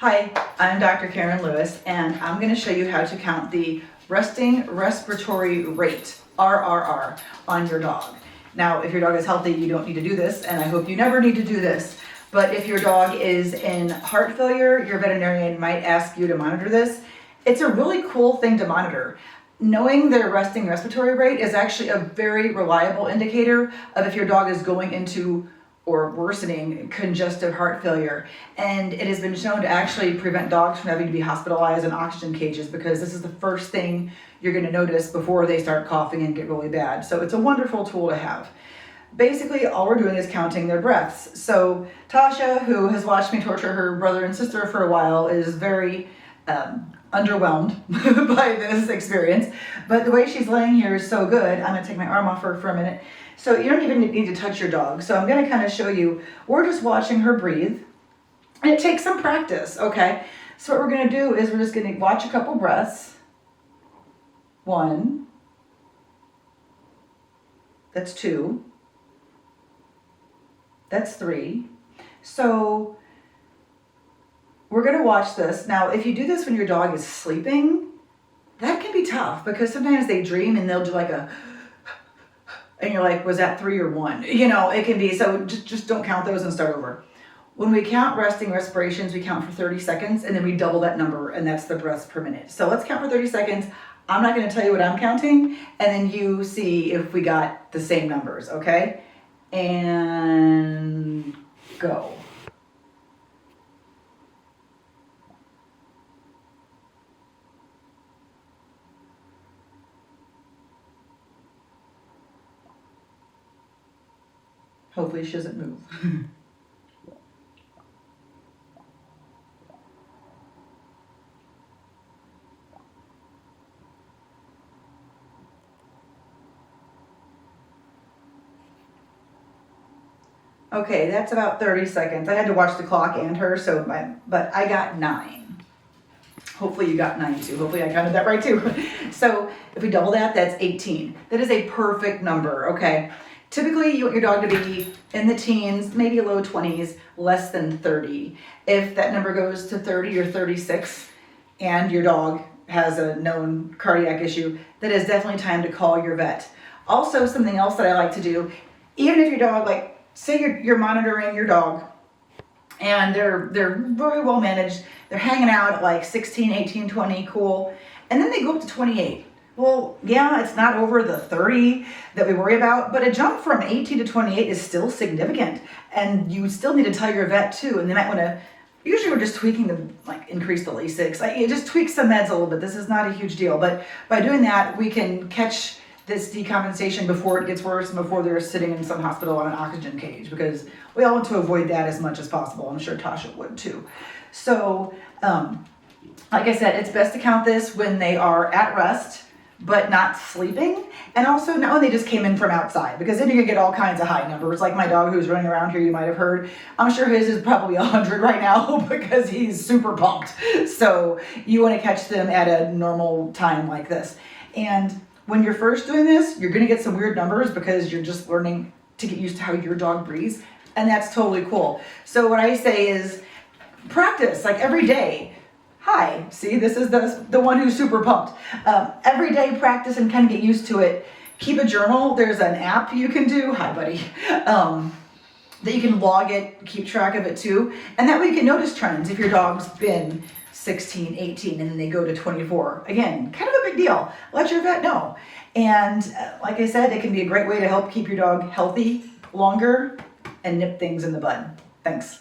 Hi, I'm Dr. Karen Lewis, and I'm going to show you how to count the resting respiratory rate, RRR, on your dog. Now, if your dog is healthy, you don't need to do this, and I hope you never need to do this. But if your dog is in heart failure, your veterinarian might ask you to monitor this. It's a really cool thing to monitor. Knowing their resting respiratory rate is actually a very reliable indicator of if your dog is going into or worsening congestive heart failure. And it has been shown to actually prevent dogs from having to be hospitalized in oxygen cages, because this is the first thing you're going to notice before they start coughing and get really bad. So it's a wonderful tool to have. Basically, all we're doing is counting their breaths. So Tasha, who has watched me torture her brother and sister for a while, is very underwhelmed by this experience. But the way she's laying here is so good. I'm going to take my arm off her for a minute. So you don't even need to touch your dog. So I'm going to kind of show you, we're just watching her breathe. And it takes some practice, okay? So what we're going to do is we're just going to watch a couple breaths. 1. That's 2. That's 3. So we're going to watch this. Now, if you do this when your dog is sleeping, that can be tough, because sometimes they dream and they'll do like a, and you're like, was that 3 or 1? You know, it can be, so just don't count those and start over. When we count resting respirations, we count for 30 seconds and then we double that number, and that's the breaths per minute. So let's count for 30 seconds. I'm not going to tell you what I'm counting, and then you see if we got the same numbers, okay? And go. Hopefully she doesn't move. Okay, that's about 30 seconds. I had to watch the clock and her, but I got 9. Hopefully you got 9 too. Hopefully I counted that right too. So if we double that, that's 18. That is a perfect number, okay? Typically, you want your dog to be in the teens, maybe low 20s, less than 30. If that number goes to 30 or 36 and your dog has a known cardiac issue, that is definitely time to call your vet. Also, something else that I like to do, even if your dog, like, say you're monitoring your dog and they're very well managed, they're hanging out at like 16, 18, 20, cool, and then they go up to 28. Well, yeah, it's not over the 30 that we worry about, but a jump from 18 to 28 is still significant, and you still need to tell your vet too, and they might want to, usually we're just tweaking the, like, increase the Lasix, like, it just tweaks some meds a little bit. This is not a huge deal, but by doing that, we can catch this decompensation before it gets worse and before they're sitting in some hospital on an oxygen cage, because we all want to avoid that as much as possible. I'm sure Tasha would too. So, like I said, it's best to count this when they are at rest, but not sleeping, and also not when they just came in from outside, because then you're gonna get all kinds of high numbers. Like my dog who's running around here, you might have heard, I'm sure his is probably 100 right now because he's super pumped. So you wanna catch them at a normal time like this. And when you're first doing this, you're gonna get some weird numbers because you're just learning to get used to how your dog breathes, and that's totally cool. So what I say is practice, like every day. Hi, see, this is the one who's super pumped. Every day practice and kind of get used to it. Keep a journal. There's an app you can do, hi buddy, that you can log it, keep track of it too. And that way you can notice trends if your dog's been 16, 18, and then they go to 24. Again, kind of a big deal. Let your vet know. And like I said, it can be a great way to help keep your dog healthy longer and nip things in the bud. Thanks.